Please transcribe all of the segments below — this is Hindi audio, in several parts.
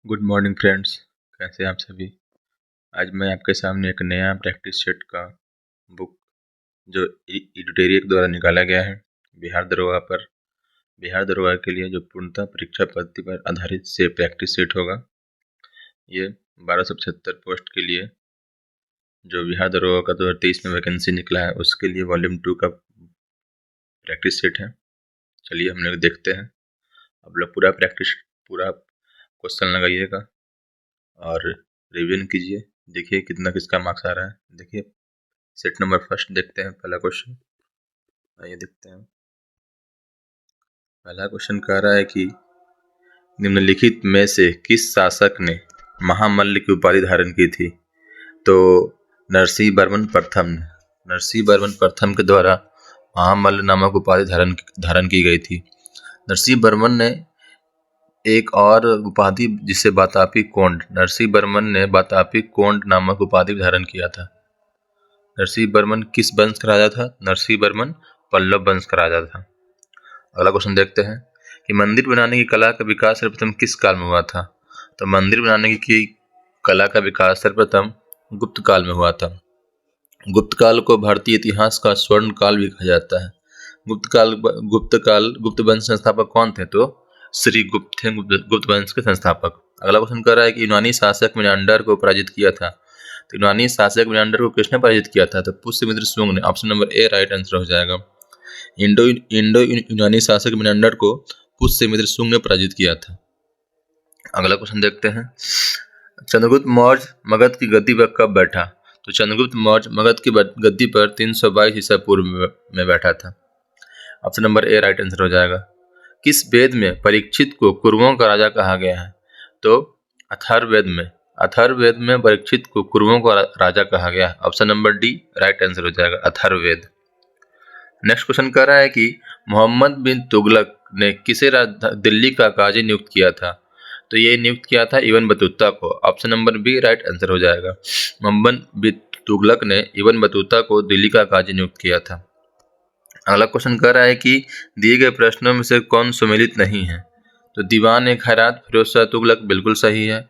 Good morning friends. कैसे हैं आप सभी। आज मैं आपके सामने एक नया प्रैक्टिस सेट का बुक जो एडिटोरियल द्वारा निकाला गया है बिहार दरोगा के लिए जो पूर्णतः परीक्षा पद्धति पर आधारित से प्रैक्टिस सेट होगा। ये 1275 पोस्ट के लिए जो बिहार दरोगा का 2023 में वैकेंसी निकला है उसके लिए वॉल्यूम 2 का प्रैक्टिस सेट है। चलिए हम लोग देखते हैं। आप लोग पूरा क्वेश्चन लगाइएगा और रिवीजन कीजिए। देखिए कितना किसका मार्क्स आ रहा है। देखिए सेट नंबर फर्स्ट देखते हैं। पहला क्वेश्चन आइए देखते हैं। पहला क्वेश्चन कह रहा है कि निम्नलिखित में से किस शासक ने महामल्ल की उपाधि धारण की थी। तो नरसिंह वर्मन प्रथम के द्वारा महामल्ल नामक उपाधि धारण की गई थी। नरसिंह वर्मन ने एक और उपाधि जिसे बातापी कोंड, नरसिंह वर्मन ने बातापी कोंड नामक उपाधि धारण किया था। नरसिंह वर्मन किस वंश का राजा था। नरसिंह वर्मन पल्लव वंश का राजा था। अगला क्वेश्चन देखते हैं कि मंदिर बनाने की कला का विकास सर्वप्रथम किस काल में हुआ था। तो मंदिर बनाने की कला का विकास सर्वप्रथम गुप्त काल में हुआ था। गुप्त काल को भारतीय इतिहास का स्वर्ण काल भी कहा जाता है। गुप्त वंश संस्थापक कौन थे। तो श्री गुप्त थे गुप्त वंश के संस्थापक। अगला क्वेश्चन कर रहा है कि यूनानी शासक मिनांडर को पराजित किया था। तो यूनानी शासक मिनांडर को किसने पराजित किया था। तो पुष्यमित्र शुंग ने। Option number A right answer हो जाएगा। इंडो यूनानी शासक मिनांडर को पुष्यमित्र शुंग ने पराजित किया था। अगला क्वेश्चन देखते हैं। चंद्रगुप्त मौर्य मगध की गद्दी पर कब बैठा। तो चंद्रगुप्त मौर्य मगध की गद्दी पर 322 ईसा पूर्व में बैठा था। Option number A right answer हो जाएगा। किस वेद में परीक्षित को कुरुओं का राजा कहा गया है। तो अथर्ववेद में परीक्षित को कुरुओं का राजा कहा गया है। Option number D right answer हो जाएगा, अथर्ववेद। नेक्स्ट क्वेश्चन कह रहा है कि मोहम्मद बिन तुगलक ने किसे दिल्ली का काजी नियुक्त किया था। तो ये नियुक्त किया था इब्न बतूता को। Option number B right answer हो जाएगा। मोहम्मद बिन तुगलक ने इब्न बतूता को दिल्ली का काजी नियुक्त किया था। अगला क्वेश्चन कह रहा है कि दिए गए प्रश्नों में से कौन सुमेलित नहीं है। तो दीवान खैरात फिरोज शाह तुगलक बिल्कुल सही है।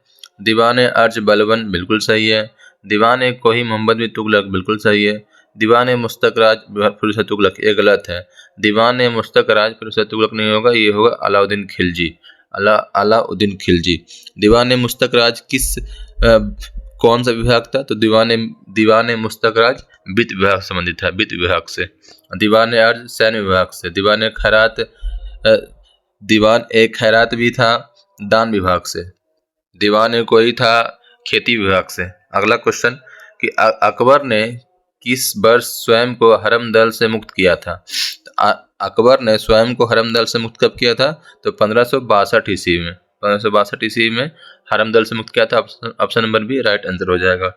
दीवान अर्ज बलबन बिल्कुल सही है। दीवान कोही मोहम्मद बिन तुगलक बिल्कुल सही है। दीवान मुस्तकराज फिरोज शाह तुगलक ये गलत है। दीवान मुस्तकराज फिरोज शाह तुगलक नहीं होगा, ये होगा अलाउद्दीन खिलजी। दीवान मुस्तकराज कौन सा विभाग था। तो दीवान मुस्तकराज वित्त विभाग से संबंधित है, वित्त विभाग से। दीवान अर्ज सैन्य विभाग से। दीवान खैरात भी था दान विभाग से। दीवान कोई था खेती विभाग से। अगला क्वेश्चन कि अकबर ने किस वर्ष स्वयं को हरमदल से मुक्त किया था। अकबर ने स्वयं को हरमदल से मुक्त कब किया था। तो 1562 ईस्वी में। 1562 ईस्वी में हरमदल से मुक्त किया था। Option number B right answer हो जाएगा।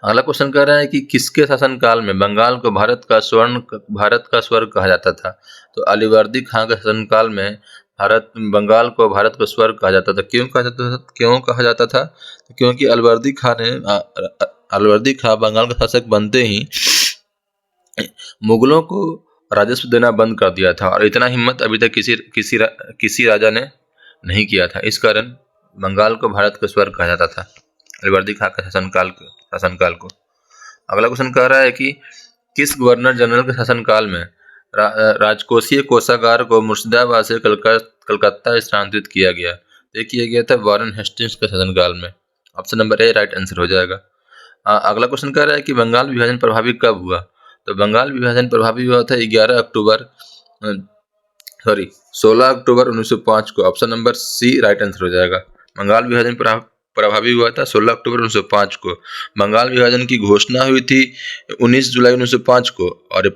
अगला क्वेश्चन कह रहा है कि किसके शासनकाल में बंगाल को भारत का स्वर्ग कहा जाता था। तो अलीवर्दी खां के शासनकाल में बंगाल को भारत का स्वर्ग कहा जाता था। क्यों कहा जाता था। क्योंकि अलीवर्दी खां बंगाल का शासक बनते ही मुगलों को राजस्व देना बंद कर दिया था और इतना हिम्मत अभी तक किसी राजा ने नहीं किया था। इस कारण बंगाल को भारत का स्वर्ग कहा जाता था अलीवर्दी खां के शासनकाल को। अगला क्वेश्चन कह रहा है कि किस गवर्नर जनरल के शासनकाल में राजकोषीय कोषागार को मुर्शिदाबाद से कलकत्ता स्थानांतरित किया गया। ये किया गया था वारेन हेस्टिंग्स के शासनकाल में। Option number A right answer हो जाएगा। अगला क्वेश्चन कह रहा है कि बंगाल विभाजन प्रभावी कब हुआ। तो बंगाल विभाजन प्रभावी हुआ था 16 अक्टूबर 1905 को। Option number C right answer हो जाएगा। बंगाल विभाजन प्रभावी हुआ था 16 अक्टूबर 1905 को। बंगाल विभाजन की घोषणा हुई थी 19 जुलाई 1905 को और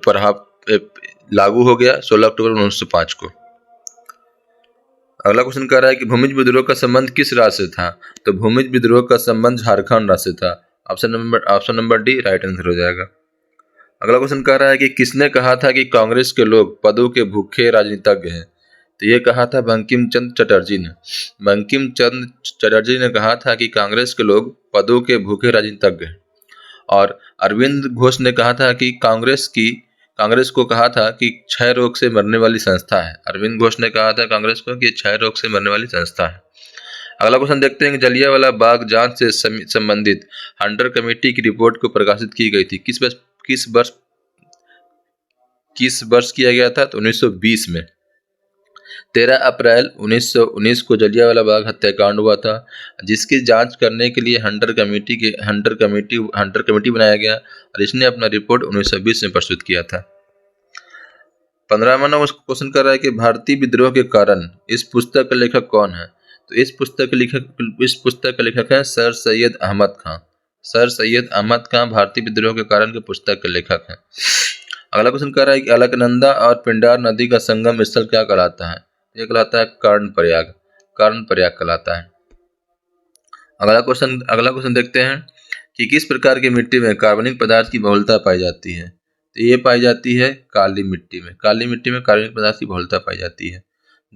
लागू हो गया 16 अक्टूबर 1905 को। अगला क्वेश्चन कह रहा है कि भूमिज विद्रोह का संबंध किस राज्य से था। तो भूमिज विद्रोह का संबंध झारखंड राज्य से था। Option number D right answer हो जाएगा। अगला क्वेश्चन कह रहा है कि किसने कहा था कि कांग्रेस के लोग पदों के भूखे राजनीतिज्ञ हैं। तो ये कहा था बंकिम चंद्र चटर्जी ने। बंकिम चंद्र चटर्जी ने कहा था कि कांग्रेस के लोग पदों के भूखे राजनीतिज्ञ हैं। और अरविंद घोष ने कहा था कि कांग्रेस को कहा था कि क्षय रोग से मरने वाली संस्था है। अरविंद घोष ने कहा था कांग्रेस को कि क्षय रोग से मरने वाली संस्था है। अगला क्वेश्चन देखते हैं कि जलियांवाला बाग जांच से संबंधित हंटर कमेटी की रिपोर्ट को प्रकाशित की गई थी किस वर्ष किया गया था? तो 1920 में। 13 अप्रैल 1919 को जलियांवाला बाग हत्याकांड हुआ था, जिसकी जांच करने के लिए हंटर कमेटी बनाया गया और इसने अपना रिपोर्ट 1920 में प्रस्तुत किया था। 15वां क्वेश्चन कर रहा है कि भारतीय विद्रोह के कारण इस पुस्तक का लेखक कौन है? तो इस पुस्तक का लेखक है सर सैयद अहमद खां। सर सैयद अहमद खां भारतीय विद्रोह के कारण के पुस्तक के लेखक हैं। अगला क्वेश्चन कर रहा है कि अलकनंदा और पिंडार नदी का संगम स्थल क्या कहलाता है? ये कहलाता है कर्णप्रयाग कहलाता है। अगला क्वेश्चन देखते हैं कि किस प्रकार की मिट्टी में कार्बनिक पदार्थ की बहुलता पाई जाती है? तो ये पाई जाती है काली मिट्टी में कार्बनिक पदार्थ की बहुलता पाई जाती है।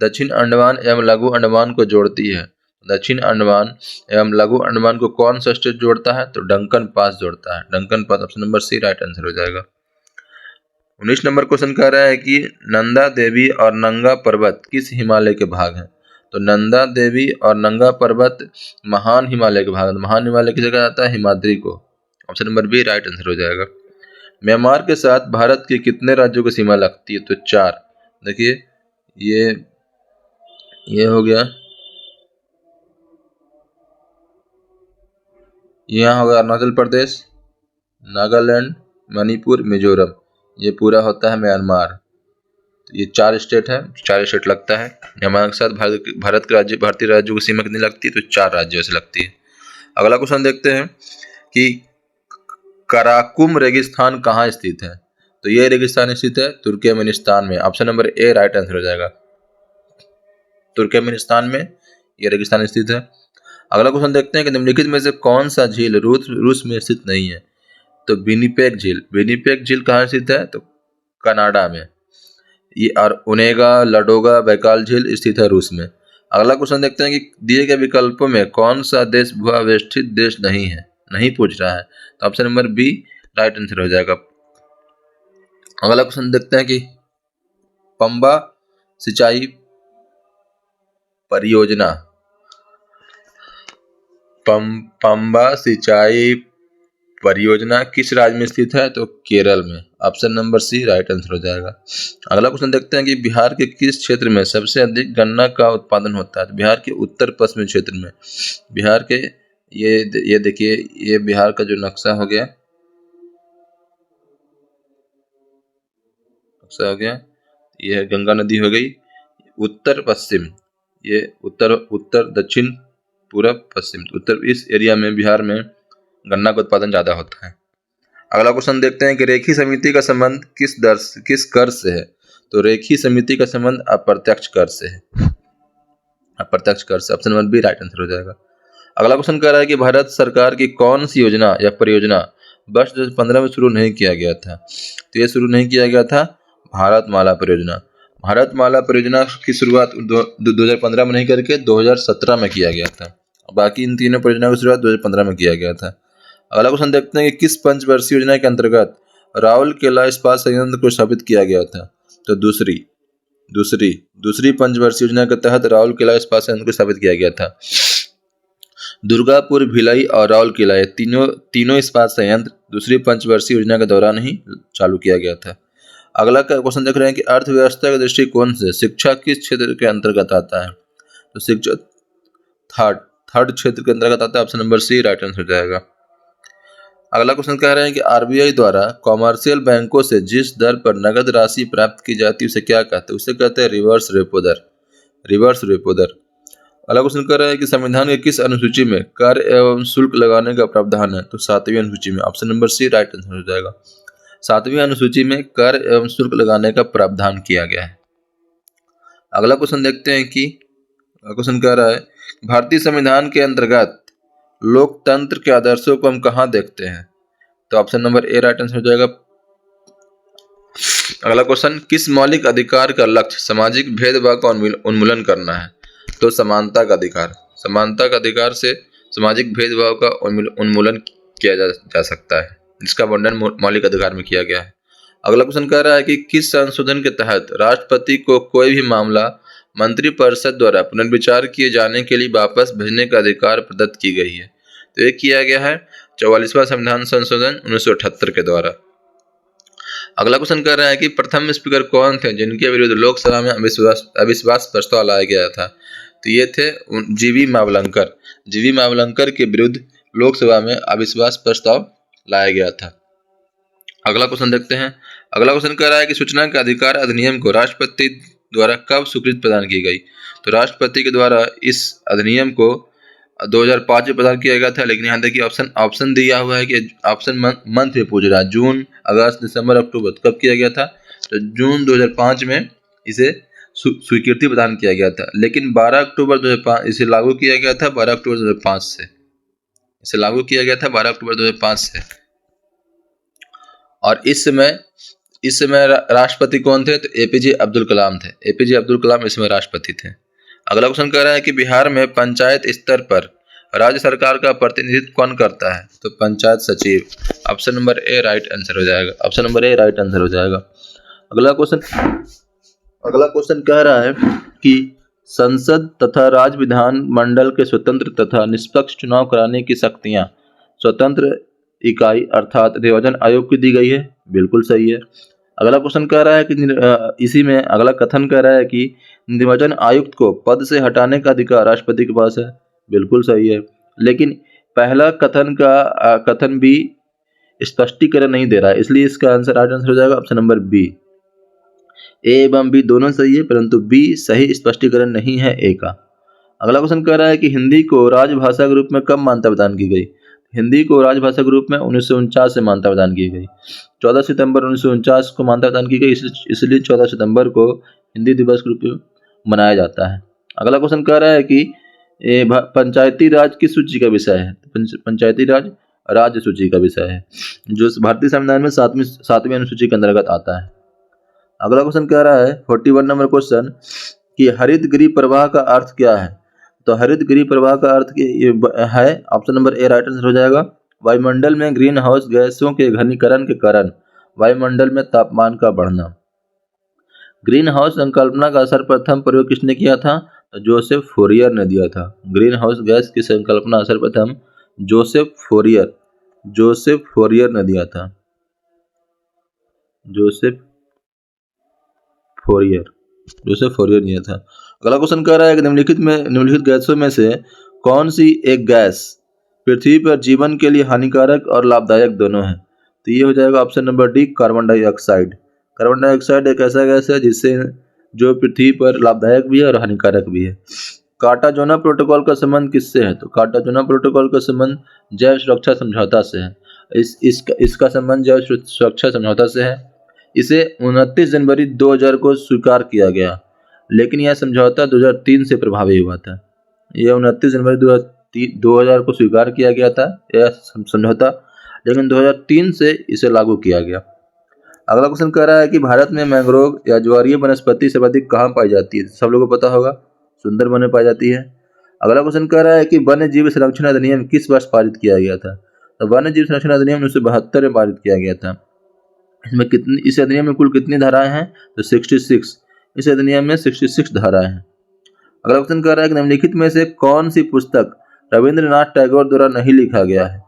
दक्षिण अंडमान एवं लघु अंडमान को जोड़ती है। दक्षिण अंडमान एवं लघु अंडमान को कौन सा स्टेट जोड़ता है? तो डंकन पास जोड़ता है। Duncan pass, option number C right answer हो जाएगा। 19 नंबर क्वेश्चन कह रहा है कि नंदा देवी और नंगा पर्वत किस हिमालय के भाग हैं? तो नंदा देवी और नंगा पर्वत महान हिमालय के भाग। महान हिमालय की जगह आता है हिमाद्री को। Option number B right answer हो जाएगा। म्यांमार के साथ भारत के कितने राज्यों की सीमा लगती है? तो 4। देखिए ये हो गया, यहाँ होगा अरुणाचल प्रदेश, नागालैंड, मणिपुर, मिजोरम, ये पूरा होता है म्यांमार। तो ये 4 स्टेट है, 4 स्टेट लगता है। म्यांमार के साथ भारतीय राज्यों की सीमा कितनी लगती है? तो 4 राज्यों से लगती है। अगला क्वेश्चन देखते हैं कि कराकुम रेगिस्तान कहाँ स्थित है? तो ये रेगिस्तान स्थित है तुर्कमेनिस्तान में। Option number A right answer हो जाएगा। तुर्कमेनिस्तान में ये रेगिस्तान स्थित है। अगला क्वेश्चन देखते हैं कि निम्नलिखित में से कौन सा झील रूस में स्थित नहीं है? तो विनिपेग झील कहाँ स्थित है? तो कनाडा में। ये और ओनेगा लाडोगा बैकाल झील स्थित है रूस में। अगला क्वेश्चन देखते हैं कि दिए गए विकल्पों में कौन सा देश भूअवस्थित देश नहीं है? नहीं पूछ रहा है, तो option number B right answer हो जाएगा। अगला क्वेश्चन देखते हैं कि पंबा सिंचाई परियोजना किस राज्य में स्थित है? तो केरल में। Option number C right answer हो जाएगा। अगला क्वेश्चन देखते हैं कि बिहार के किस क्षेत्र में सबसे अधिक गन्ना का उत्पादन होता है? तो बिहार के उत्तर पश्चिमी क्षेत्र में। बिहार के ये देखिए, ये बिहार का जो नक्शा हो गया, ये गंगा नदी हो गई उत्तर पश्चिम, ये उत्तर दक्षिण पूरब पश्चिम, उत्तर इस एरिया में बिहार में गन्ना का उत्पादन ज्यादा होता है। अगला क्वेश्चन देखते हैं कि रेखी समिति का संबंध किस कर से है? तो रेखी समिति का संबंध अप्रत्यक्ष कर से है। Option number B right answer हो जाएगा। अगला क्वेश्चन कह रहा है कि भारत सरकार की कौन सी योजना या परियोजना वर्ष 2015 में शुरू नहीं किया गया था? तो ये शुरू नहीं किया गया था भारतमाला परियोजना की शुरुआत 2015 में नहीं करके 2017 में किया गया था। बाकी इन तीनों परियोजनाओं की शुरुआत 2015 में किया गया था। अगला क्वेश्चन देखते हैं कि किस पंचवर्षीय योजना के अंतर्गत राउरकेला इस्पात संयंत्र को स्थापित किया गया था? तो दूसरी पंचवर्षीय योजना के तहत राउरकेला इस्पात संयंत्र को स्थापित किया गया था। दुर्गापुर, भिलाई और राउरकेला ये तीनों इस्पात संयंत्र दूसरी पंचवर्षीय योजना के दौरान ही चालू किया गया था। अगला क्वेश्चन देख रहे हैं कि अर्थव्यवस्था के दृष्टिकोण से शिक्षा किस क्षेत्र के अंतर्गत आता है? तो शिक्षा थर्ड क्षेत्र के अंतर्गत आता है। Option number C right answer हो जाएगा। अगला क्वेश्चन कह रहे हैं कि आरबीआई द्वारा कॉमर्शियल बैंकों से जिस दर पर नगद राशि प्राप्त की जाती है उसे क्या कहते हैं? उसे कहते हैं रिवर्स रेपो दर। अगला क्वेश्चन कह रहा है कि संविधान के किस अनुसूची में कर एवं शुल्क लगाने का प्रावधान है? तो 7वीं अनुसूची में। Option number C right answer हो जाएगा। 7वीं अनुसूची में कर एवं शुल्क लगाने का प्रावधान किया गया है। अगला क्वेश्चन देखते हैं कि क्वेश्चन कह रहा है भारतीय संविधान के अंतर्गत लोकतंत्र के आदर्शों को हम कहाँ देखते हैं? तो option number A right answer हो जाएगा। अगला क्वेश्चन किस मौलिक अधिकार का लक्ष्य सामाजिक भेदभाव का उन्मूलन करना है? तो समानता का अधिकार से सामाजिक भेदभाव का उन्मूलन किया जा सकता है, जिसका वर्णन मौलिक अधिकार में किया गया है। अगला क्वेश्चन कह रहा है कि किस संशोधन के तहत राष्ट्रपति को कोई भी मामला मंत्रिपरिषद द्वारा पुनर्विचार किए जाने के लिए वापस भेजने का अधिकार प्रदत्त की गई है। तो ये किया गया है 44वां संविधान संशोधन 1978 के द्वारा। अगला क्वेश्चन कह रहा है कि प्रथम स्पीकर कौन थे जिनके विरुद्ध लोकसभा में अविश्वास प्रस्ताव लाया गया था। तो ये थे जीवी मावलंकर। जीवी मावलंकर के विरुद्ध लोकसभा में अविश्वास प्रस्ताव लाया गया था। अगला क्वेश्चन देखते हैं। अगला क्वेश्चन कह रहा है कि सूचना के अधिकार अधिनियम को राष्ट्रपति द्वारा कब स्वीकृति प्रदान की गई। तो राष्ट्रपति के द्वारा इस अधिनियम को 2005 में प्रदान किया गया था, लेकिन यहाँ देखिए ऑप्शन दिया हुआ है कि ऑप्शन मंथ में पूछ रहा है, जून, अगस्त, दिसंबर, अक्टूबर, कब किया गया था। तो जून 2005 में इसे स्वीकृति प्रदान किया गया था, लेकिन 12 अक्टूबर 2005 इसे लागू किया गया था। 12 अक्टूबर 2005 से इसे लागू किया गया था 12 अक्टूबर 2005 से। और इस समय राष्ट्रपति कौन थे। तो एपीजे अब्दुल कलाम थे। एपीजे अब्दुल कलाम इस समय राष्ट्रपति थे। अगला क्वेश्चन कह रहा है कि बिहार में पंचायत स्तर पर राज्य सरकार का प्रतिनिधित्व कौन करता है। तो पंचायत सचिव। Option number A right answer हो जाएगा। Option number A right answer हो जाएगा। अगला क्वेश्चन कह रहा है कि संसद तथा राज्य विधान मंडल के स्वतंत्र तथा निष्पक्ष चुनाव कराने की शक्तियां स्वतंत्र इकाई अर्थात निर्वाचन आयोग को दी गई है। बिल्कुल सही है। अगला क्वेश्चन कह रहा है कि इसी में अगला कथन कह रहा है कि निर्वाचन आयुक्त को पद से हटाने का अधिकार राष्ट्रपति के पास है। बिल्कुल सही है, लेकिन पहला कथन भी स्पष्टीकरण नहीं दे रहा है, इसलिए इसका आंसर राइट आंसर हो जाएगा ऑप्शन नंबर बी। ए एवं बी दोनों सही है, परंतु बी सही स्पष्टीकरण नहीं है ए का। अगला क्वेश्चन कह रहा है कि हिंदी को राजभाषा के रूप में कब मान्यता प्रदान की गई। हिंदी को राजभाषा के रूप में 1949 से मान्यता प्रदान की गई। 14 सितंबर 1949 को मान्यता प्रदान की गई, इसलिए 14 सितंबर को हिंदी दिवस के रूप में मनाया जाता है। अगला क्वेश्चन कह रहा है कि पंचायती राज किस सूची का विषय है। पंचायती राज राज्य सूची का विषय है, जो भारतीय संविधान में सातवीं अनुसूची के अंतर्गत आता है। अगला क्वेश्चन कह रहा है 41 नंबर क्वेश्चन कि हरित गृह प्रवाह का अर्थ क्या है। तो हरित गृह प्रवाह का अर्थ है option number A right answer हो जाएगा। वायुमंडल में ग्रीन हाउस गैसों के घनीकरण के कारण वायुमंडल में तापमान का बढ़ना। ग्रीन हाउस संकल्पना का सर्वप्रथम प्रयोग किसने किया था। तो जोसेफ फोरियर ने दिया था। ग्रीन हाउस गैस की संकल्पना सर्वप्रथम जोसेफ फोरियर ने दिया था। जोसेफ फोरियर दिया था। अगला क्वेश्चन कह रहा है कि निम्नलिखित गैसों में से कौन सी एक गैस पृथ्वी पर जीवन के लिए हानिकारक और लाभदायक दोनों है। तो ये हो जाएगा option number D carbon dioxide. Carbon dioxide एक ऐसा गैस है जो पृथ्वी पर लाभदायक भी है और हानिकारक भी है। कार्टाजोना प्रोटोकॉल का संबंध किससे है। तो कार्टाजोना प्रोटोकॉल का संबंध जैव सुरक्षा समझौता से है। इसका संबंध जैव सुरक्षा समझौता से है। इसे 29 जनवरी 2000 को स्वीकार किया गया, लेकिन यह समझौता 2003 से प्रभावी हुआ था। यह 29 जनवरी 2000 को स्वीकार किया गया था यह समझौता, लेकिन 2003 से इसे लागू किया गया। अगला क्वेश्चन कह रहा है कि भारत में मैंग्रोव या ज्वारीय वनस्पति सर्वाधिक कहाँ पाई जाती है। सब लोगों को पता होगा, सुंदरबन में पाई जाती है। अगला क्वेश्चन कह रहा है कि वन्य जीव संरक्षण अधिनियम किस वर्ष पारित किया गया था। तो वन्य जीव संरक्षण अधिनियम 1972 में पारित किया गया था। इस अधिनियम में कुल कितनी धाराएं हैं। तो 66। इस अधिनियम में 66 धाराएं हैं। अगला क्वेश्चन कह रहा है कि निम्नलिखित में से कौन सी पुस्तक रविंद्रनाथ टैगोर द्वारा नहीं लिखा गया है।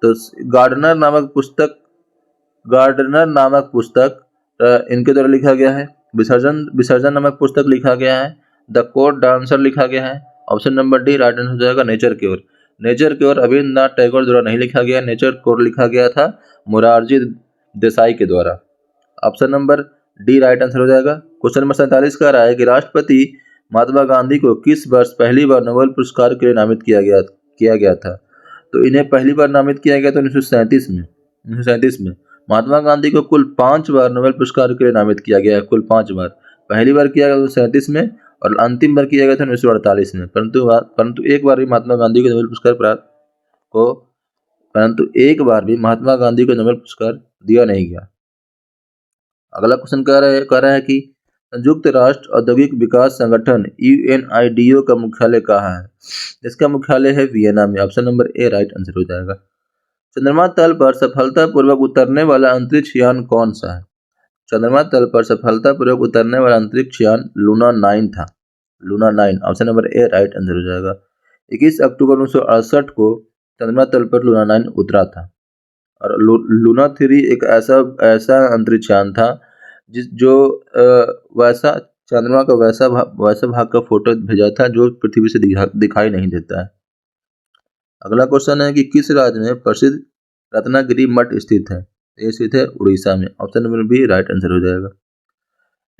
तो गार्डनर नामक पुस्तक इनके द्वारा लिखा गया है। विसर्जन नामक पुस्तक लिखा गया है। द कोर्ट डांसर लिखा गया है। Option number D right answer हो जाएगा नेचर क्योर रविंद्रनाथ टैगोर द्वारा नहीं लिखा गया। नेचर क्योर लिखा गया था मोरारजी देसाई के द्वारा। Option number D right answer हो जाएगा। क्वेश्चन नंबर 47 कह रहा है कि राष्ट्रपति महात्मा गांधी को किस वर्ष पहली बार नोबेल पुरस्कार के लिए नामित किया गया था। तो इन्हें पहली बार नामित किया गया था 1937 में। महात्मा गांधी को कुल 5 बार नोबेल पुरस्कार के लिए नामित किया गया है, कुल 5 बार। पहली बार किया गया 1937 में और अंतिम बार किया गया था 1948 में। परंतु एक बार भी महात्मा गांधी को नोबेल पुरस्कार दिया नहीं गया। अगला क्वेश्चन कह रहा है कि संयुक्त राष्ट्र औद्योगिक विकास संगठन UNIDO का मुख्यालय कहाँ है। इसका मुख्यालय है वियना में। Option number A right answer हो जाएगा। चंद्रमा तल पर सफलतापूर्वक उतरने वाला अंतरिक्ष यान कौन सा है। चंद्रमा तल पर सफलतापूर्वक उतरने वाला अंतरिक्ष यान लूना 9 था। Luna 9, option number A right answer हो जाएगा। 21 अक्टूबर 1968 को चंद्रमा तल पर लूना 9 उतरा था। और लूना 3 एक ऐसा ऐसा अंतरिक्ष यान था जो वैसा चंद्रमा का वैसा भाग का फोटो भेजा था जो पृथ्वी से दिखाई नहीं देता है। अगला क्वेश्चन है कि किस राज्य में प्रसिद्ध रत्नागिरी मठ स्थित है? ये स्थित है उड़ीसा में, option number B right answer हो जाएगा।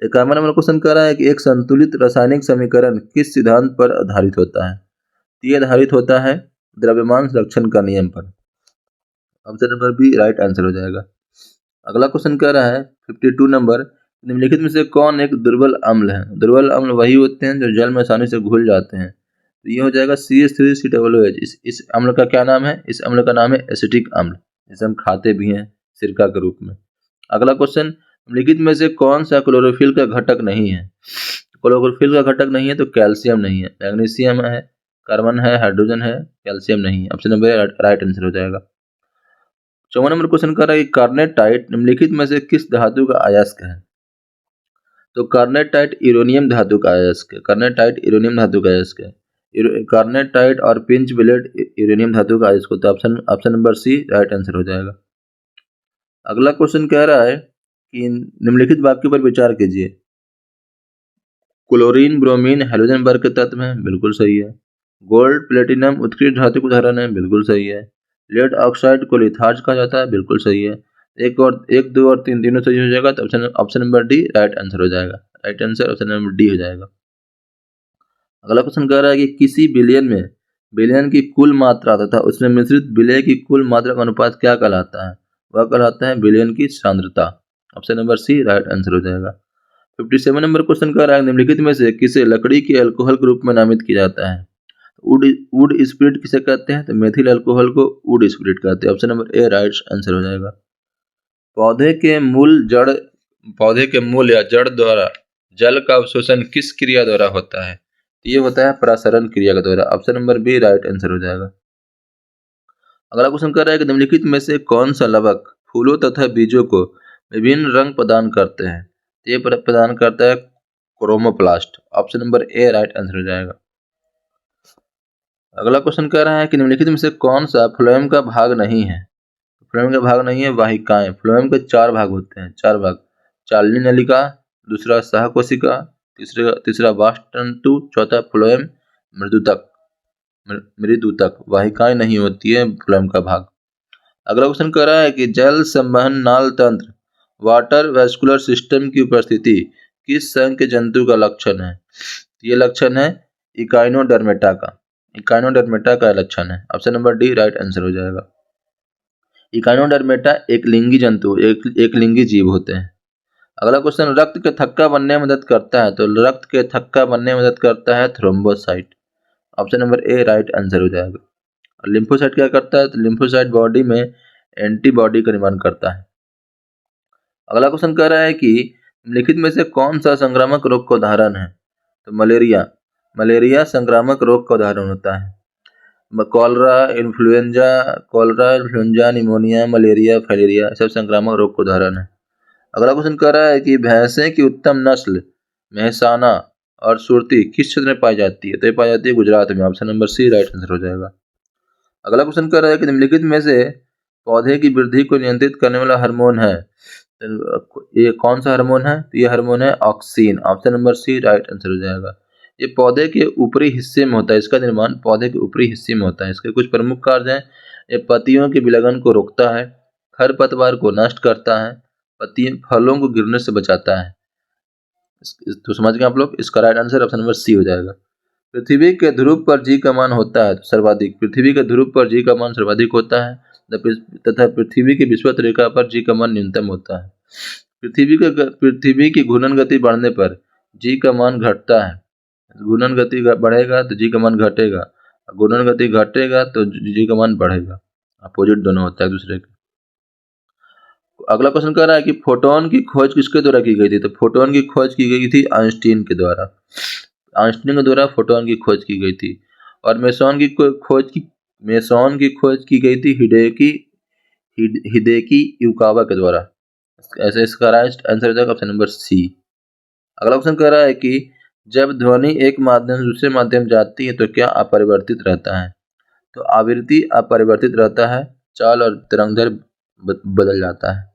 51 नंबर क्वेश्चन कह रहा है कि एक संतुलित रासायनिक समीकरण किस सिद्धांत पर आधारित होता है? ये आधारित होता है द्रव्यमान संरक्षण का नियम पर, option number B right answer हो जाएगा। अगला क्वेश्चन कह रहा है 52 नंबर, निम्नलिखित में से कौन एक दुर्बल अम्ल है? दुर्बल अम्ल वही होते हैं जो जल में आसानी से घुल जाते हैं। तो ये हो जाएगा CH3COOH। इस अम्ल का क्या नाम है? इस अम्ल का नाम है एसिटिक अम्ल, जिसे हम खाते भी हैं सिरका के रूप में। अगला क्वेश्चन, निम्नलिखित में से कौन सा क्लोरोफिल का घटक नहीं है? क्लोरोफिल का घटक नहीं है तो कैल्शियम नहीं है, मैग्नीशियम है, कार्बन है, हाइड्रोजन है, कैल्शियम नहीं है, ऑप्शन नंबर राइट आंसर हो जाएगा। 54 नंबर क्वेश्चन कर रहा है कार्नेटाइट निम्नलिखित में से किस धातु का अयस्क है? तो कार्नेटाइट यूरेनियम धातु का अयस्क है। कार्नेटाइट यूरेनियम धातु का अयस्क है। कार्नेटाइट और पिंच ब्लेड यूरेनियम धातु का अयस्क होता है, option number C right answer हो जाएगा। अगला क्वेश्चन कह रहा है कि निम्नलिखित वाक्य पर विचार कीजिए। क्लोरीन ब्रोमीन हैलोजन वर्ग के तत्व हैं, बिल्कुल सही है। गोल्ड प्लेटिनम उत्कृष्ट धातु का उदाहरण है, बिल्कुल सही है। लेड ऑक्साइड को लिथार्ज कहा जाता है, बिल्कुल सही है। एक दो और तीन तीनों सही हो जाएगा तो option number D right answer हो जाएगा। Right answer option number D हो जाएगा। अगला क्वेश्चन कह रहा है कि किसी बिलियन में बिलियन की कुल मात्रा तथा उसमें मिश्रित विलय की कुल मात्रा का अनुपात क्या कहलाता है? वह कहलाता है बिलियन की सांद्रता, option number C right answer हो जाएगा। 57 नंबर क्वेश्चन कह रहा है निम्नलिखित में से किसे लकड़ी के अल्कोहल के रूप में नामित किया जाता है? वुड स्पिरिट किसे कहते हैं? तो मेथिल अल्कोहल को वुड स्पिरिट कहते हैं, option number A right answer हो जाएगा। पौधे के मूल या जड़ द्वारा जल का अवशोषण किस क्रिया द्वारा होता है? ये होता है प्रसरण क्रिया के द्वारा, option number B right answer हो जाएगा। अगला क्वेश्चन कर रहा है कि निम्नलिखित में से कौन सा लवक फूलों तथा बीजों को विभिन्न रंग प्रदान करते हैं? ये प्रदान करता है chromoplast, option number A right answer हो जाएगा। अगला क्वेश्चन कह रहा है कि निम्नलिखित में से कौन सा फ्लोएम का भाग नहीं है? फ्लोएम का भाग नहीं है वाहिकाएं। फ्लोएम के 4 भाग होते हैं, 4 भाग। चालनी नलिका, दूसरा सहकोशिका, तीसरा वाष्प तंतु, चौथा फ्लोएम मृदुतक। वाहिकाएं नहीं होती है फ्लोएम का भाग। अगला क्वेश्चन कह रहा है कि जल संवहन नाल तंत्र वाटर वेस्कुलर सिस्टम की उपस्थिति किस संघ के जंतु का लक्षण है? ये लक्षण है इकाइनोडर्मेटा का। इकाइनोडर्मेटा का लक्षण है, option number D right answer हो जाएगा। इकाइनोडर्मेटा एक लिंगी जंतु एक लिंगी जीव होते हैं। अगला क्वेश्चन, रक्त के थक्का बनने में मदद करता है? तो रक्त के थक्का बनने में मदद करता है thrombocyte, option number A right answer हो जाएगा। और लिम्फोसाइट क्या करता है? तो लिम्फोसाइट बॉडी में एंटीबॉडी का निर्माण करता है। अगला क्वेश्चन कह रहा है कि निम्नलिखित में से कौन सा संक्रामक रोग का उदाहरण है? तो मलेरिया संक्रामक रोग का उदाहरण होता है। Cholera influenza pneumonia malaria filaria सब संक्रामक रोग का उदाहरण है। अगला क्वेश्चन कह रहा है कि भैंसे की उत्तम नस्ल मेहसाना और सुरती किस क्षेत्र में पाई जाती है? तो ये पाई जाती है गुजरात में, option number C right answer हो जाएगा। अगला क्वेश्चन कह रहा है कि निम्नलिखित में से पौधे की वृद्धि को नियंत्रित करने वाला हार्मोन है? ये कौन सा हार्मोन है? तो ये हार्मोन है auxin, option number C right answer हो जाएगा। ये पौधे के ऊपरी हिस्से में होता है, इसका निर्माण पौधे के ऊपरी हिस्से में होता है। इसके कुछ प्रमुख कार्य हैं। ये पत्तियों के विलयन को रोकता है, खरपतवार को नष्ट करता है, फलों को गिरने से बचाता है। तो समझ गए आप लोग, इसका right answer option number C हो जाएगा। पृथ्वी के ध्रुव पर जी का मान होता है सर्वाधिक। पृथ्वी के ध्रुव पर जी का मान सर्वाधिक होता है तथा पृथ्वी की विषुवत रेखा पर जी का मान न्यूनतम होता है। पृथ्वी की घूर्णन गति बढ़ने पर जी का मान घटता है। घूर्णन गति बढ़ेगा तो जी का मान घटेगा, घूर्णन गति घटेगा तो जी का मान बढ़ेगा। अपोजिट दोनों होता है दूसरे के। अगला क्वेश्चन कह रहा है कि फोटोन की खोज किसके द्वारा की गई थी? तो फोटोन की खोज की गई थी आइंस्टीन के द्वारा। आइंस्टीन के द्वारा फोटोन की खोज की गई थी। और मेसॉन की खोज की गई थी हिदेकी युकावा के द्वारा। ऐसे इसका राइट आंसर हो जाएगा ऑप्शन नंबर सी। अगला क्वेश्चन कह रहा है कि जब ध्वनि एक माध्यम से दूसरे माध्यम जाती है तो क्या अपरिवर्तित रहता है? तो आवृत्ति अपरिवर्तित रहता है, चाल और तरंगदैर्घ्य बदल जाता है।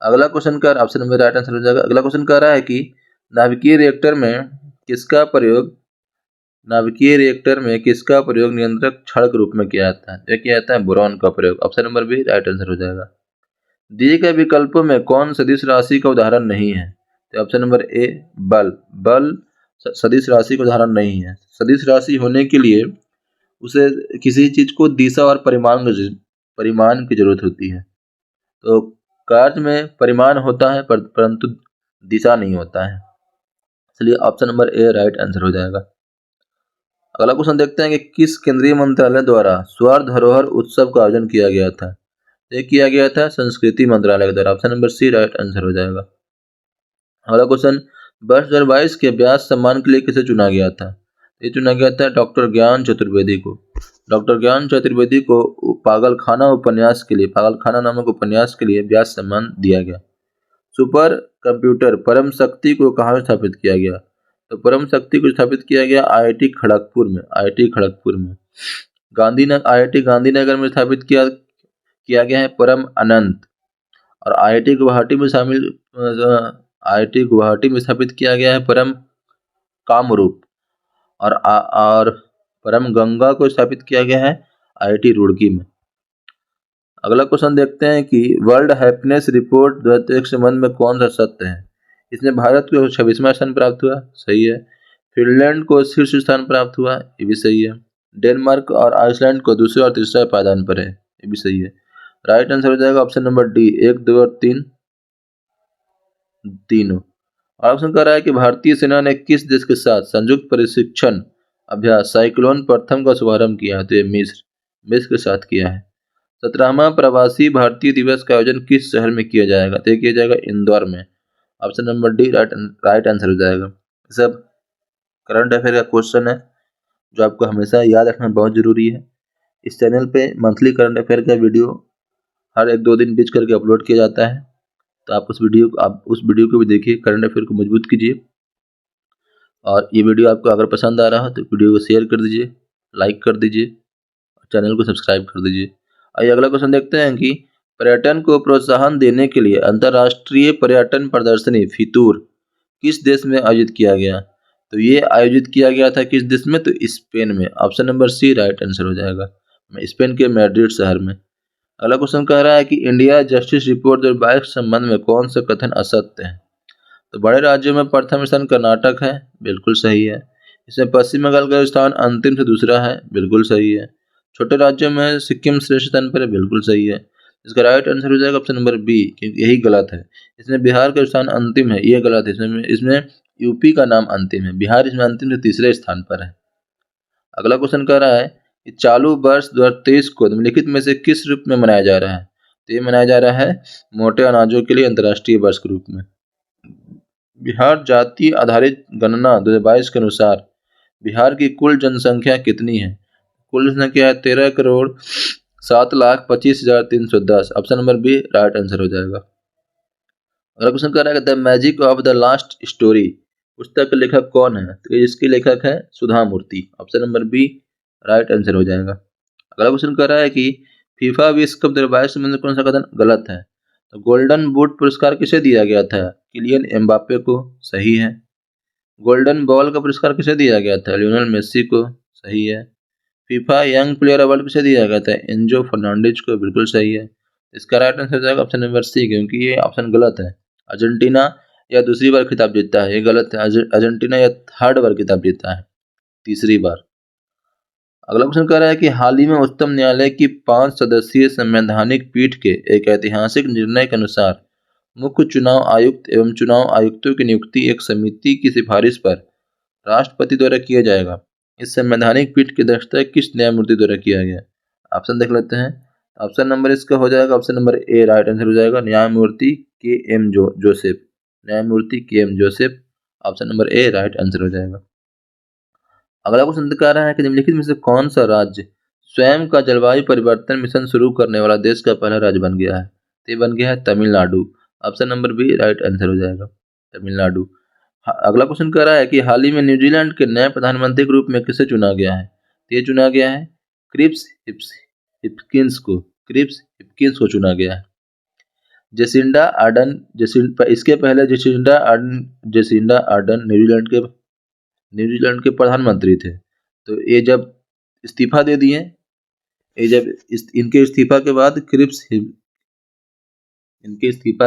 अगला क्वेश्चन का ऑप्शन नंबर राइट आंसर हो जाएगा। अगला क्वेश्चन कह रहा है कि नाभिकीय रिएक्टर में किसका प्रयोग नाभिकीय रिएक्टर में किसका प्रयोग नियंत्रक छड़ के रूप में किया जाता है? किया जाता है बोरॉन का प्रयोग। Option number B right answer हो जाएगा। दिए गए विकल्पों में कौन सदिश राशि का उदाहरण नहीं है? तो ऑप्शन नंबर ए बल। बल सदिश राशि का उदाहरण नहीं है। सदिश राशि होने के लिए उसे किसी चीज को दिशा और परिमाण की जरूरत होती है। तो कार्य में परिमाण होता है परंतु दिशा नहीं होता है, इसलिए option number A right answer हो जाएगा। अगला क्वेश्चन देखते हैं कि किस केंद्रीय मंत्रालय द्वारा स्वर्ण धरोहर उत्सव का आयोजन किया गया था? ये किया गया था संस्कृति मंत्रालय के द्वारा। Option number C right answer हो जाएगा। अगला क्वेश्चन, वर्ष 2022 के व्यास सम्मान के लिए किसे चुना गया था? ये चुना गया था डॉक्टर ज्ञान चतुर्वेदी को। डॉक्टर ज्ञान चतुर्वेदी को पागलखाना नामक उपन्यास के लिए व्यास सम्मान दिया गया। सुपर कंप्यूटर परम शक्ति को कहाँ स्थापित किया गया? तो परम शक्ति को स्थापित किया गया आईआईटी खड़गपुर में। आईआईटी गांधीनगर में स्थापित किया गया है परम अनंत। और आईआईटी गुवाहाटी में स्थापित किया गया है परम कामरूप। और परम गंगा को स्थापित किया गया है आईआईटी रुड़की में। अगला क्वेश्चन देखते हैं कि वर्ल्ड हैप्पीनेस रिपोर्ट 2001 के संबंध में कौन सा सत्य है? इसमें भारत को 26वां स्थान प्राप्त हुआ, सही है। फिनलैंड को शीर्ष स्थान प्राप्त हुआ, ये भी सही है। डेनमार्क और आइसलैंड को दूसरे और तीसरा पायदान पर है, ये भी सही है। राइट आंसर हो जाएगा ऑप्शन नंबर डी 1, 2 और 3 तीनों। ऑप्शन कर रहा है कि भारतीय सेना ने किस देश के साथ संयुक्त प्रशिक्षण अभ्यास साइक्लोन प्रथम का शुभारंभ किया? तो ये मिस्र के साथ किया है। 17वां प्रवासी भारतीय दिवस का आयोजन किस शहर में किया जाएगा? तो किया जाएगा इंदौर में। Option number D right answer हो जाएगा। सब करंट अफेयर का क्वेश्चन है जो आपको हमेशा याद रखना बहुत जरूरी है। इस चैनल पे मंथली करंट अफेयर का वीडियो हर 1-2 दिन बीच करके अपलोड किया जाता है, तो आप उस वीडियो को भी देखिए, करंट अफेयर को मजबूत कीजिए। और ये वीडियो आपको अगर पसंद आ रहा हो तो वीडियो को शेयर कर दीजिए, लाइक कर दीजिए, चैनल को सब्सक्राइब कर दीजिए। आइए अगला क्वेश्चन देखते हैं कि पर्यटन को प्रोत्साहन देने के लिए अंतर्राष्ट्रीय पर्यटन प्रदर्शनी फितूर किस देश में आयोजित किया गया? तो ये आयोजित किया गया था किस देश में? तो स्पेन में। Option number C right answer हो जाएगा, स्पेन के मैड्रिड शहर में। अगला क्वेश्चन कह रहा है कि इंडिया जस्टिस रिपोर्ट 2022 के संबंध में कौन सा कथन असत्य है? तो बड़े राज्यों में प्रथम स्थान कर्नाटक है, बिल्कुल सही है। इसमें पश्चिम बंगाल का स्थान अंतिम से दूसरा है, बिल्कुल सही है। छोटे राज्यों में सिक्किम श्रेष्ठ स्थान पर है, बिल्कुल सही है। इसका राइट आंसर हो जाएगा ऑप्शन नंबर बी, क्योंकि यही गलत है। इसमें बिहार का स्थान अंतिम है, ये गलत है। इसमें यूपी का नाम अंतिम है, बिहार इसमें अंतिम से तीसरे स्थान पर है। अगला क्वेश्चन कह रहा है कि चालू वर्ष 2023 को निम्नलिखित में से किस रूप में मनाया जा रहा है? तो ये मनाया जा रहा है मोटे अनाजों के लिए अंतर्राष्ट्रीय वर्ष के रूप में। बिहार जाति आधारित गणना 2022 के अनुसार बिहार की कुल जनसंख्या कितनी है? कुल जनसंख्या है 13,07,25,310। Option number B right answer हो जाएगा। अगला क्वेश्चन कर रहा है the magic of the last story पुस्तक के लेखक कौन है? तो इसके लेखक है Sudha Murthy. Option number B right answer हो जाएगा। अगला क्वेश्चन कर रहा है कि फीफा विश्व कप 2022 में कौन सा कथन गलत है? तो गोल्डन बूट पुरस्कार किसे दिया गया था? किलियन एम्बापे को, सही है। गोल्डन बॉल का पुरस्कार किसे दिया गया था? लियोनेल मेसी को, सही है। फीफा यंग प्लेयर अवार्ड किसे दिया गया था? एंजो फर्नांडिज को, बिल्कुल सही है। इसका राइट आंसर हो जाएगा ऑप्शन नंबर सी, क्योंकि ये ऑप्शन गलत है। अर्जेंटीना या दूसरी बार खिताब जीतता है, ये गलत है। अर्जेंटीना या थर्ड बार खिताब जीतता है, तीसरी बार। अगला क्वेश्चन कह रहा है कि हाल ही में उच्चतम न्यायालय की 5 सदस्यीय संवैधानिक पीठ के एक ऐतिहासिक निर्णय के अनुसार मुख्य चुनाव आयुक्त एवं चुनाव आयुक्तों की नियुक्ति एक समिति की सिफारिश पर राष्ट्रपति द्वारा किया जाएगा। इस संवैधानिक पीठ की अध्यक्षता किस न्यायमूर्ति द्वारा किया गया? ऑप्शन देख लेते हैं। ऑप्शन नंबर इसका हो जाएगा option number A right answer हो जाएगा, न्यायमूर्ति के.एम. जोसेफ। न्यायमूर्ति KM. Joseph, option number A right answer हो जाएगा। अगला क्वेश्चन कह रहा है कि निम्नलिखित में से कौन सा राज्य स्वयं का जलवायु परिवर्तन मिशन शुरू करने वाला देश का पहला राज्य बन गया है? तो बन गया है Tamil Nadu. Option number B right answer हो जाएगा, तमिलनाडु। अगला क्वेश्चन कह रहा है कि हाल ही में न्यूजीलैंड के नए प्रधानमंत्री के रूप में किसे चुना गया है? ये चुना गया है क्रिप्स हिप्किंस को चुना गया है। जेसिंडा आर्डन इसके पहले जेसिंडा आर्डन न्यूजीलैंड के प्रधानमंत्री थे। तो ये जब इस्तीफा दे दिए, इनके इस्तीफा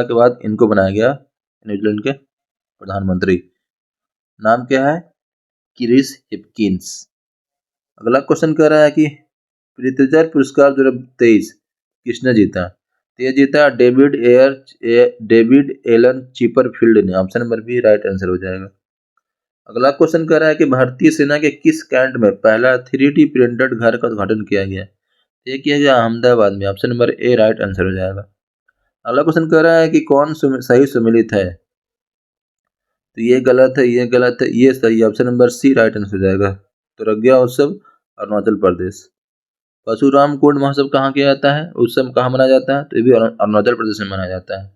के बाद इनको बनाया गया न्यूजीलैंड के प्रधानमंत्री। नाम क्या है? क्रिस हिप्किंस। अगला क्वेश्चन कह रहा है कि प्रित्जर पुरस्कार 2023 किसने जीता? तो ये जीता डेविड एलन चिपरफील्ड ने। Option number B right answer हो जाएगा। अगला क्वेश्चन कह रहा है कि भारतीय सेना के किस कैंट में पहला 3D प्रिंटेड घर का उद्घाटन किया गया? ये किया गया अहमदाबाद में। Option number A right answer हो जाएगा। अगला क्वेश्चन कह रहा है कि कौन सही सम्मिलित है? तो ये गलत है, ये सही। Option number C right answer हो जाएगा। तो रज्ञा उत्सव अरुणाचल प्रदेश। परशुराम कुंड महोत्सव कहाँ किया जाता है? उत्सव कहाँ मनाया जाता है? तो ये भी अरुणाचल प्रदेश में मनाया जाता है।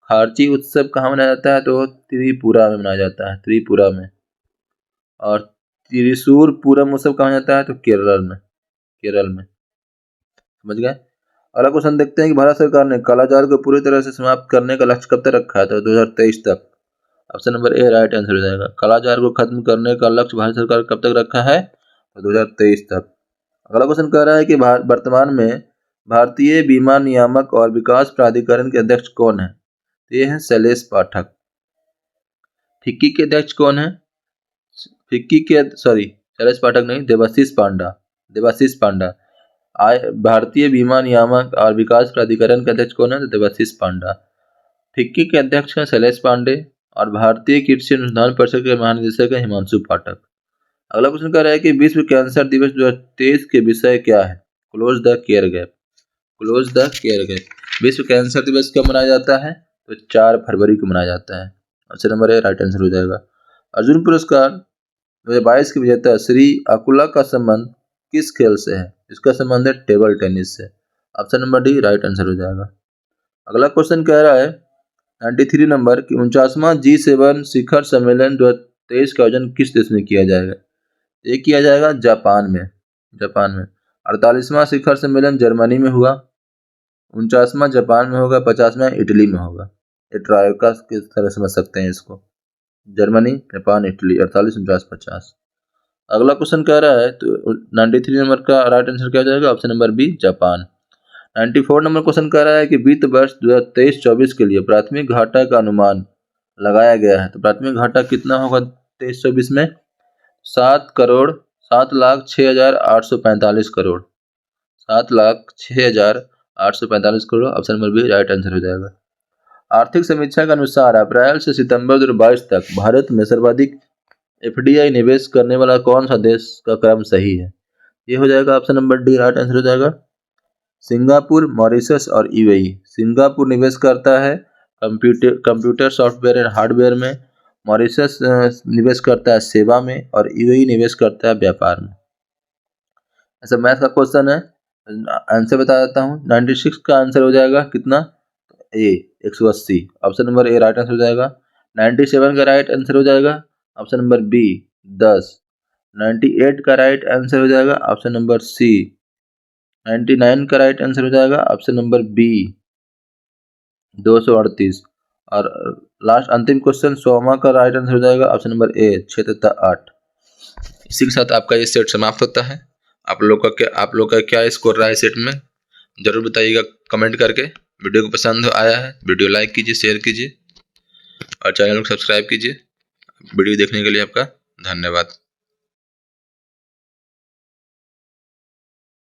खारची उत्सव कहाँ मनाया जाता है? तो त्रिपुरा में मनाया जाता है, त्रिपुरा में। और त्रिशूर पूरम उत्सव कहाँ जाता है? तो केरल में। समझ गए? अगला क्वेश्चन देखते हैं कि भारत सरकार ने कालाजार को पूरी तरह से समाप्त करने का लक्ष्य कब तक रखा है? तो 2023 तक। Option number A right answer हो जाएगा। कालाजार को खत्म करने का लक्ष्य भारत सरकार कब तक रखा है? तो 2023 तक। अगला क्वेश्चन कह रहा है कि वर्तमान में भारतीय बीमा नियामक और विकास प्राधिकरण के अध्यक्ष कौन है? तो ये है शैलेश पाठक। फिक्की के अध्यक्ष कौन है? शैलेश पाठक नहीं, देवाशीष पांडा। भारतीय बीमा नियामक और विकास प्राधिकरण के अध्यक्ष कौन है? तो देवाशीष पांडा। फिक्की के अध्यक्ष हैं शैलेश पांडे और भारतीय कृषि अनुसंधान परिषद के महानिदेशक है हिमांशु पाठक। अगला क्वेश्चन कह रहा है कि विश्व कैंसर दिवस 2023 के विषय क्या है? Close the care gap. विश्व कैंसर दिवस कब मनाया जाता है? तो 4 फरवरी को मनाया जाता है। Option number A right answer हो जाएगा। अर्जुन पुरस्कार 2022 के विजेता श्री अकुला का संबंध किस खेल से है? इसका संबंध है टेबल टेनिस से। Option number D right answer हो जाएगा। अगला क्वेश्चन कह रहा है 93 नंबर कि 49वां G7 शिखर सम्मेलन 2023 का आयोजन किस देश में किया जाएगा? ये किया जाएगा जापान में। 48वां शिखर सम्मेलन जर्मनी में हुआ, 49वां जापान में होगा, 50वां इटली में होगा। ये ट्रायोका की तरह समझ सकते हैं इसको। Germany, Japan, Italy. 48, 49, 50। अगला क्वेश्चन कह रहा है तो 93 नंबर का राइट आंसर क्या हो जाएगा? Option number B Japan. 94 number question कह रहा है कि वित्त वर्ष 2023-24 के लिए प्राथमिक घाटा का अनुमान लगाया गया है। तो प्राथमिक घाटा कितना होगा 23-24 में? 7,06,845 crore. 7,06,845 crore. Option number B right answer हो जाएगा। आर्थिक समीक्षा के अनुसार अप्रैल से सितंबर 2022 तक भारत में सर्वाधिक FDI निवेश करने वाला कौन सा देश का क्रम सही है? ये हो जाएगा option number D right answer हो जाएगा। सिंगापुर, मॉरिशस और UAE। सिंगापुर निवेश करता है कंप्यूटर सॉफ्टवेयर एंड हार्डवेयर में, मॉरिशस निवेश करता है सेवा में और UAE निवेश करता है व्यापार में। ऐसा मैथ का क्वेश्चन है, आंसर बता देता हूँ। 96 का आंसर हो जाएगा कितना? ए 180। Option number A right answer हो जाएगा। 97 का राइट आंसर हो जाएगा ऑप्शन नंबर बी 10। 98 का राइट आंसर हो जाएगा ऑप्शन नंबर सी 99 का राइट आंसर हो जाएगा ऑप्शन नंबर बी 238। और लास्ट अंतिम क्वेश्चन 100वां का राइट आंसर हो जाएगा ऑप्शन नंबर ए 6 तथा 8। इसी के साथ आपका ये सेट समाप्त होता है। आप लोग का क्या स्कोर रहा है सेट में जरूर बताइएगा कमेंट करके। वीडियो को पसंद आया है वीडियो लाइक कीजिए, शेयर कीजिए और चैनल को सब्सक्राइब कीजिए। वीडियो देखने के लिए आपका धन्यवाद।